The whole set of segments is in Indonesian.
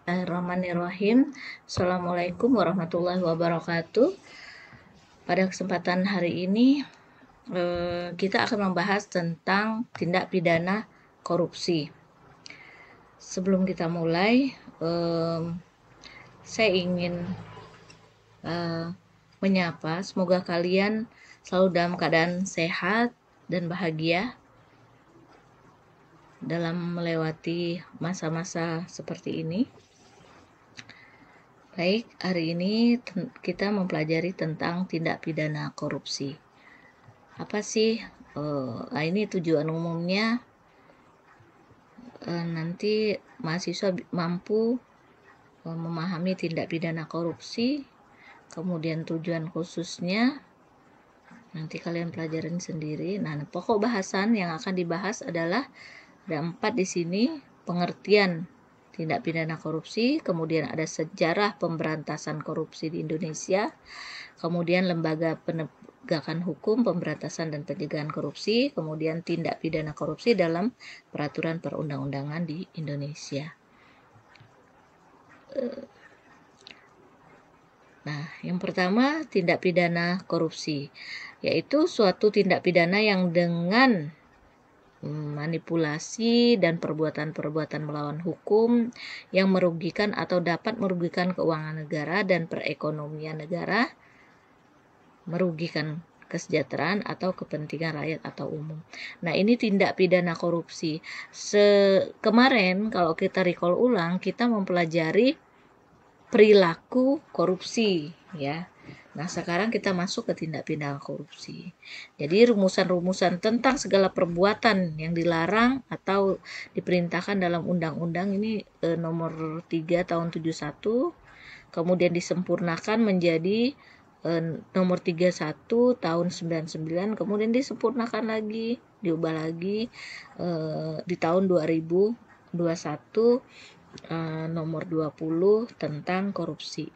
Bismillahirrahmanirrahim. Assalamualaikum warahmatullahi wabarakatuh. Pada kesempatan hari ini kita akan membahas tentang tindak pidana korupsi. Sebelum kita mulai, saya ingin menyapa, semoga kalian selalu dalam keadaan sehat dan bahagia dalam melewati masa-masa seperti ini. Baik, hari ini kita mempelajari tentang tindak pidana korupsi. Apa sih? Ini tujuan umumnya nanti mahasiswa mampu memahami tindak pidana korupsi, kemudian tujuan khususnya nanti kalian pelajarin sendiri. Nah, pokok bahasan yang akan dibahas adalah ada 4 di sini: pengertian tindak pidana korupsi, kemudian ada sejarah pemberantasan korupsi di Indonesia, kemudian lembaga penegakan hukum, pemberantasan dan pencegahan korupsi, kemudian tindak pidana korupsi dalam peraturan perundang-undangan di Indonesia. Nah, yang pertama tindak pidana korupsi, yaitu suatu tindak pidana yang dengan manipulasi dan perbuatan-perbuatan melawan hukum yang merugikan atau dapat merugikan keuangan negara dan perekonomian negara, merugikan kesejahteraan atau kepentingan rakyat atau umum. Nah, ini tindak pidana korupsi. Kemarin kalau kita recall ulang, kita mempelajari perilaku korupsi, ya. Nah, sekarang kita masuk ke tindak pidana korupsi. Jadi rumusan-rumusan tentang segala perbuatan yang dilarang atau diperintahkan dalam undang-undang ini nomor 3 tahun 71, kemudian disempurnakan menjadi nomor 31 tahun 99, kemudian disempurnakan lagi, diubah lagi di tahun 2021 nomor 20 tentang korupsi.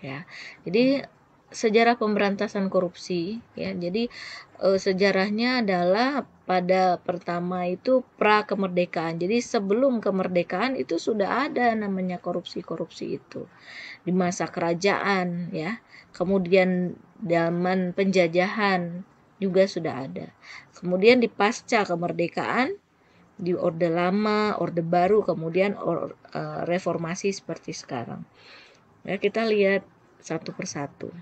Ya. Jadi sejarah pemberantasan korupsi, ya. Jadi sejarahnya adalah pada pertama itu pra kemerdekaan. Jadi sebelum kemerdekaan itu sudah ada namanya korupsi-korupsi itu di masa kerajaan, ya. Kemudian zaman penjajahan juga sudah ada. Kemudian di pasca kemerdekaan, di Orde Lama, Orde Baru, kemudian reformasi seperti sekarang. Ya, kita lihat satu persatu.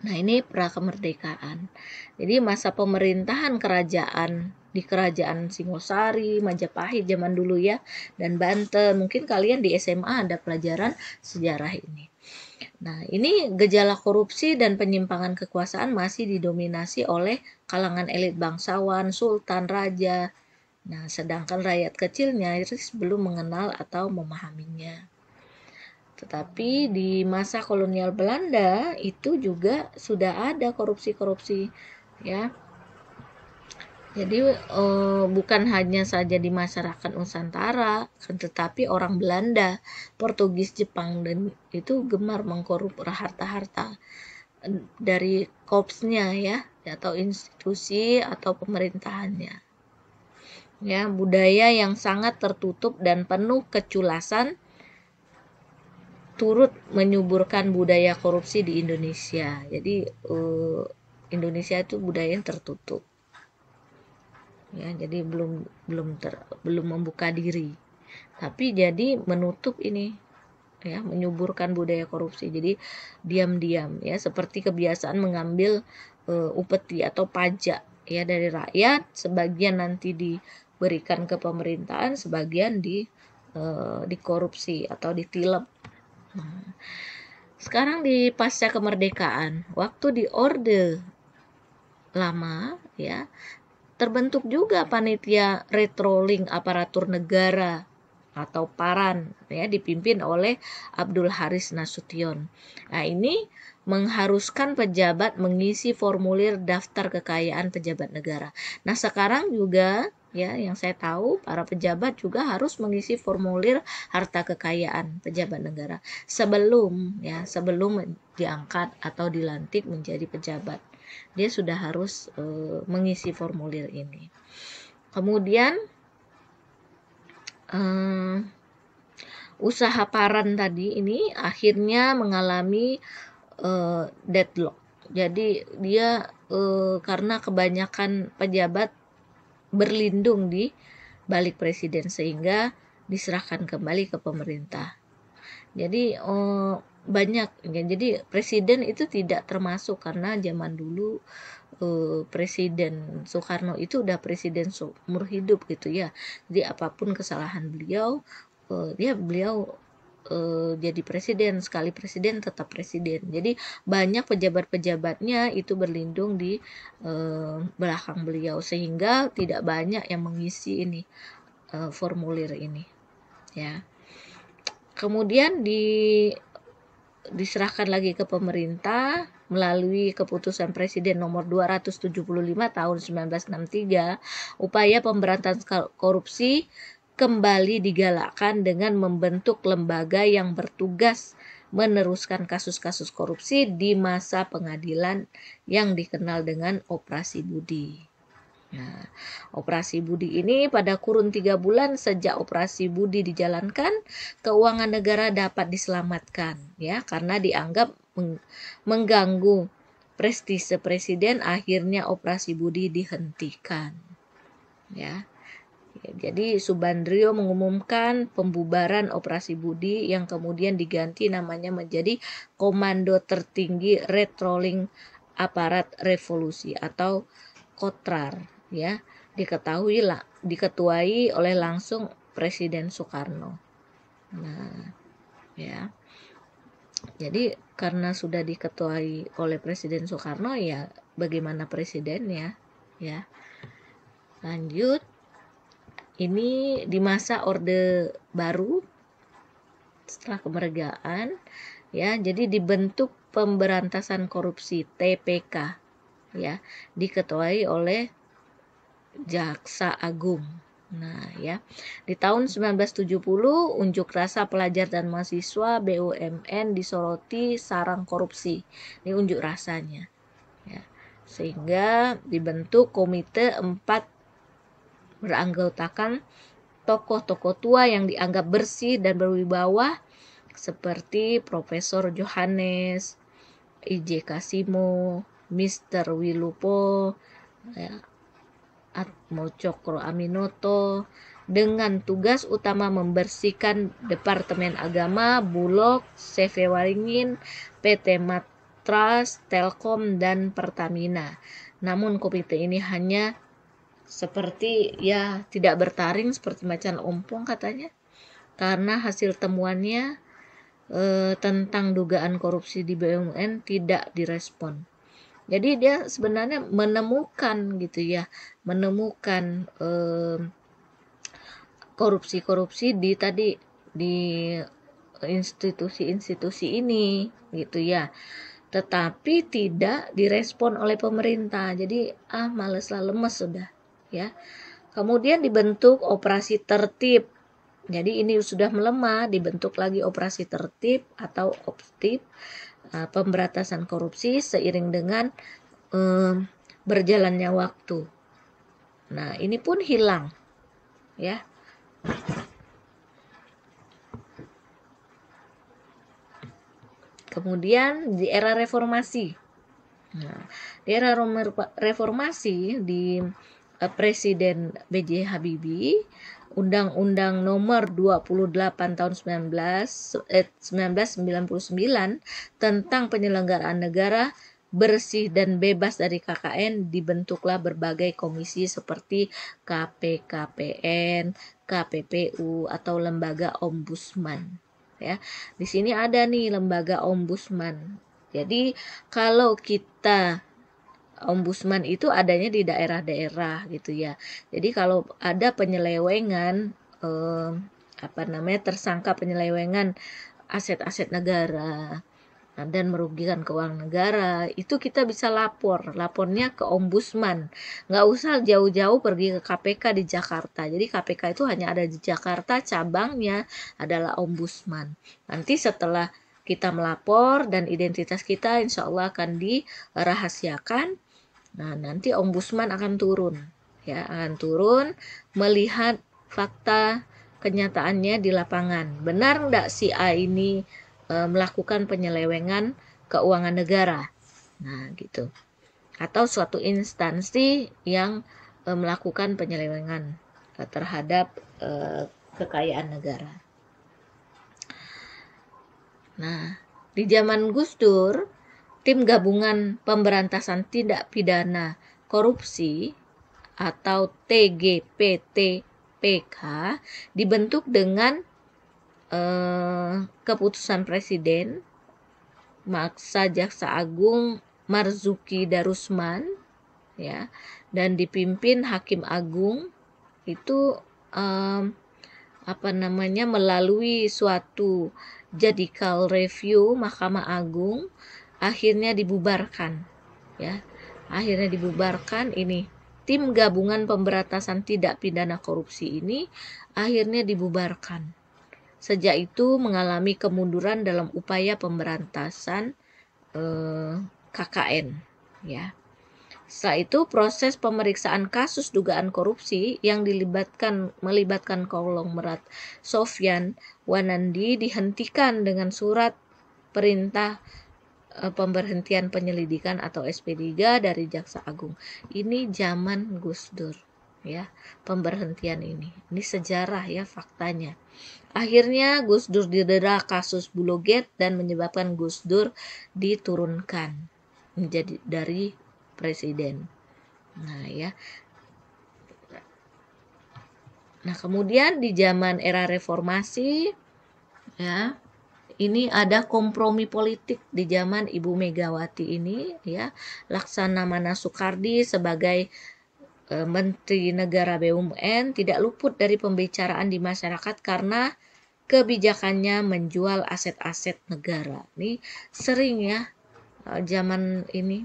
Nah, ini pra kemerdekaan. Jadi masa pemerintahan kerajaan di kerajaan Singosari, Majapahit zaman dulu, ya, dan Banten. Mungkin kalian di SMA ada pelajaran sejarah ini. Nah, ini gejala korupsi dan penyimpangan kekuasaan masih didominasi oleh kalangan elit bangsawan, sultan, raja. Nah, sedangkan rakyat kecil nyaris belum mengenal atau memahaminya. Tetapi di masa kolonial Belanda itu juga sudah ada korupsi-korupsi, ya. Jadi bukan hanya saja di masyarakat Nusantara, tetapi orang Belanda, Portugis, Jepang dan itu gemar mengkorup harta-harta dari korpsnya, ya, atau institusi atau pemerintahannya. Ya, budaya yang sangat tertutup dan penuh keculasan turut menyuburkan budaya korupsi di Indonesia. Jadi Indonesia itu budaya yang tertutup, ya. Jadi belum membuka diri, tapi jadi menutup ini, ya, menyuburkan budaya korupsi. Jadi diam-diam, ya, seperti kebiasaan mengambil upeti atau pajak, ya, dari rakyat, sebagian nanti diberikan ke pemerintahan, sebagian dikorupsi atau ditilep. Nah, sekarang di pasca kemerdekaan, waktu di Orde Lama, ya, terbentuk juga panitia retrolink aparatur negara atau PARAN, ya, dipimpin oleh Abdul Haris Nasution. Nah, ini mengharuskan pejabat mengisi formulir daftar kekayaan pejabat negara. Nah, sekarang juga, ya, yang saya tahu para pejabat juga harus mengisi formulir harta kekayaan pejabat negara sebelum diangkat atau dilantik menjadi pejabat. Dia sudah harus mengisi formulir ini. Kemudian usaha Paran tadi ini akhirnya mengalami deadlock. Jadi dia karena kebanyakan pejabat berlindung di balik presiden sehingga diserahkan kembali ke pemerintah. Jadi banyak ya, jadi presiden itu tidak termasuk karena zaman dulu Presiden Soekarno itu udah presiden seumur hidup gitu ya. Jadi apapun kesalahan beliau, beliau jadi presiden, sekali presiden tetap presiden. Jadi banyak pejabat-pejabatnya itu berlindung di belakang beliau sehingga tidak banyak yang mengisi ini formulir ini ya. Kemudian diserahkan lagi ke pemerintah melalui keputusan Presiden nomor 275 tahun 1963, upaya pemberantasan korupsi kembali digalakkan dengan membentuk lembaga yang bertugas meneruskan kasus-kasus korupsi di masa pengadilan yang dikenal dengan Operasi Budi. Nah, Operasi Budi ini pada kurun 3 bulan sejak Operasi Budi dijalankan, keuangan negara dapat diselamatkan ya karena dianggap mengganggu prestise presiden, akhirnya Operasi Budi dihentikan. Ya. Jadi Subandrio mengumumkan pembubaran Operasi Budi yang kemudian diganti namanya menjadi Komando Tertinggi Retrolling Aparat Revolusi atau Kotrar ya, diketuai oleh langsung Presiden Soekarno. Nah, ya. Jadi karena sudah diketuai oleh Presiden Soekarno ya bagaimana presidennya ya. Lanjut. Ini di masa Orde Baru setelah kemerdekaan ya, jadi dibentuk Pemberantasan Korupsi TPK ya, diketuai oleh Jaksa Agung. Nah ya, di tahun 1970 unjuk rasa pelajar dan mahasiswa BUMN disoroti sarang korupsi. Ini unjuk rasanya ya. Sehingga dibentuk Komite 4 beranggotakan tokoh-tokoh tua yang dianggap bersih dan berwibawa seperti Profesor Johannes, I.J. Kasimo, Mr. Wilupo, ya, Atmo Cokro Aminoto, dengan tugas utama membersihkan Departemen Agama, Bulog, CV Waringin, PT Matras, Telkom, dan Pertamina. Namun komite ini hanya seperti ya tidak bertaring seperti macan ompong katanya, karena hasil temuannya tentang dugaan korupsi di BUMN tidak direspon. Jadi dia sebenarnya menemukan gitu ya, menemukan korupsi-korupsi di institusi-institusi ini gitu ya, tetapi tidak direspon oleh pemerintah. Jadi males lah, lemes sudah ya. Kemudian dibentuk Operasi Tertib. Jadi ini sudah melemah, dibentuk lagi Operasi Tertib atau OPTIP, pemberantasan korupsi seiring dengan berjalannya waktu. Nah, ini pun hilang ya. Kemudian di era reformasi. Nah, di era reformasi di Presiden B.J. Habibie, Undang-Undang Nomor 28 tahun 1999 tentang penyelenggaraan negara bersih dan bebas dari KKN, dibentuklah berbagai komisi seperti KPKPN, KPPU atau lembaga ombudsman. Ya, di sini ada nih lembaga ombudsman. Jadi kalau kita ombudsman itu adanya di daerah-daerah gitu ya. Jadi kalau ada penyelewengan tersangka penyelewengan aset-aset negara dan merugikan keuangan negara, itu kita bisa lapornya ke ombudsman. Nggak usah jauh-jauh pergi ke KPK di Jakarta. Jadi KPK itu hanya ada di Jakarta, cabangnya adalah ombudsman. Nanti setelah kita melapor dan identitas kita insya Allah akan dirahasiakan. Nah, nanti ombudsman akan turun ya, melihat fakta kenyataannya di lapangan. Benar nggak si A ini melakukan penyelewengan keuangan negara? Nah, gitu. Atau suatu instansi yang melakukan penyelewengan terhadap kekayaan negara. Nah, di zaman Gus Dur, tim gabungan pemberantasan tindak pidana korupsi atau TGPTPK dibentuk dengan keputusan Presiden, Maksa Jaksa Agung Marzuki Darusman, ya, dan dipimpin Hakim Agung itu melalui suatu judicial review Mahkamah Agung akhirnya dibubarkan, ya. Akhirnya dibubarkan ini tim gabungan pemberantasan tindak pidana korupsi ini akhirnya dibubarkan. Sejak itu mengalami kemunduran dalam upaya pemberantasan KKN, ya. Setelah itu proses pemeriksaan kasus dugaan korupsi yang melibatkan konglomerat Sofyan Wanandi dihentikan dengan surat perintah pemberhentian penyelidikan atau SP3 dari Jaksa Agung. Ini zaman Gus Dur, ya, pemberhentian ini. Ini sejarah, ya, faktanya. Akhirnya Gus Dur didera kasus Bulogate dan menyebabkan Gus Dur diturunkan menjadi dari presiden. Nah, ya. Nah, kemudian di zaman era reformasi, ya, ini ada kompromi politik di zaman Ibu Megawati ini, ya. Laksamana Soekardi sebagai Menteri Negara BUMN tidak luput dari pembicaraan di masyarakat karena kebijakannya menjual aset-aset negara. Ini sering, ya, zaman ini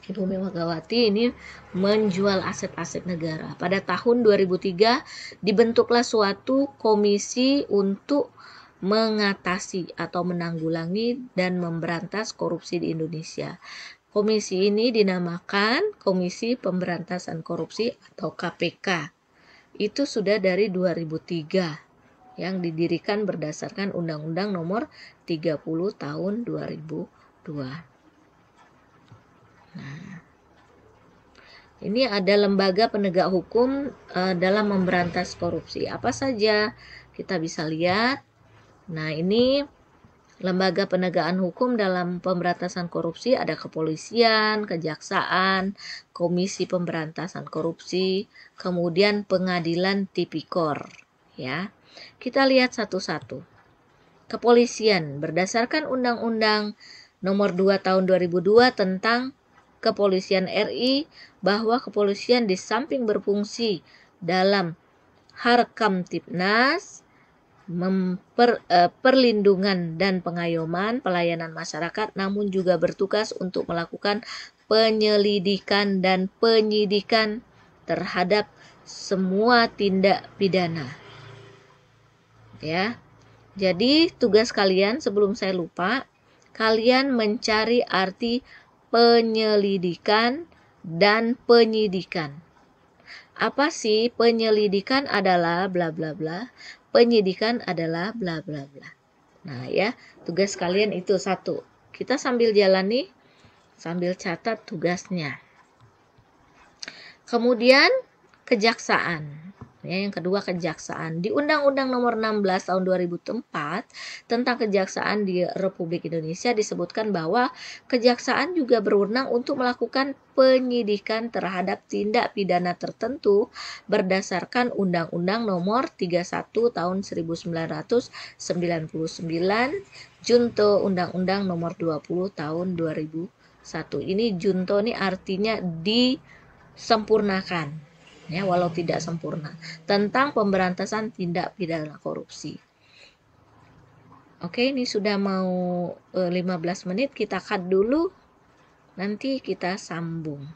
Ibu Megawati ini menjual aset-aset negara. Pada tahun 2003 dibentuklah suatu komisi untuk mengatasi atau menanggulangi dan memberantas korupsi di Indonesia. Komisi ini dinamakan Komisi Pemberantasan Korupsi atau KPK. Itu sudah dari 2003 yang didirikan berdasarkan Undang-Undang Nomor 30 Tahun 2002. Nah, ini ada lembaga penegak hukum dalam memberantas korupsi. Apa saja kita bisa lihat. Nah, ini lembaga penegakan hukum dalam pemberantasan korupsi ada kepolisian, kejaksaan, komisi pemberantasan korupsi, kemudian pengadilan tipikor, ya. Kita lihat satu-satu. Kepolisian berdasarkan Undang-Undang Nomor 2 Tahun 2002 tentang Kepolisian RI, bahwa kepolisian di samping berfungsi dalam Harkamtipnas, perlindungan dan pengayoman pelayanan masyarakat, namun juga bertugas untuk melakukan penyelidikan dan penyidikan terhadap semua tindak pidana. Ya. Jadi tugas kalian, sebelum saya lupa, kalian mencari arti penyelidikan dan penyidikan. Apa sih? Penyelidikan adalah bla bla bla, penyidikan adalah bla bla bla. Nah, ya, tugas kalian itu satu. Kita sambil jalan nih, sambil catat tugasnya. Kemudian kejaksaan. Ya, yang kedua kejaksaan. Di Undang-Undang Nomor 16 Tahun 2004 tentang kejaksaan di Republik Indonesia disebutkan bahwa kejaksaan juga berwenang untuk melakukan penyidikan terhadap tindak pidana tertentu berdasarkan Undang-Undang Nomor 31 Tahun 1999, Junto Undang-Undang Nomor 20 Tahun 2001. Ini junto ini artinya disempurnakan, ya, walau tidak sempurna, tentang pemberantasan tindak pidana korupsi. Oke, ini sudah mau 15 menit, kita cut dulu, nanti kita sambung.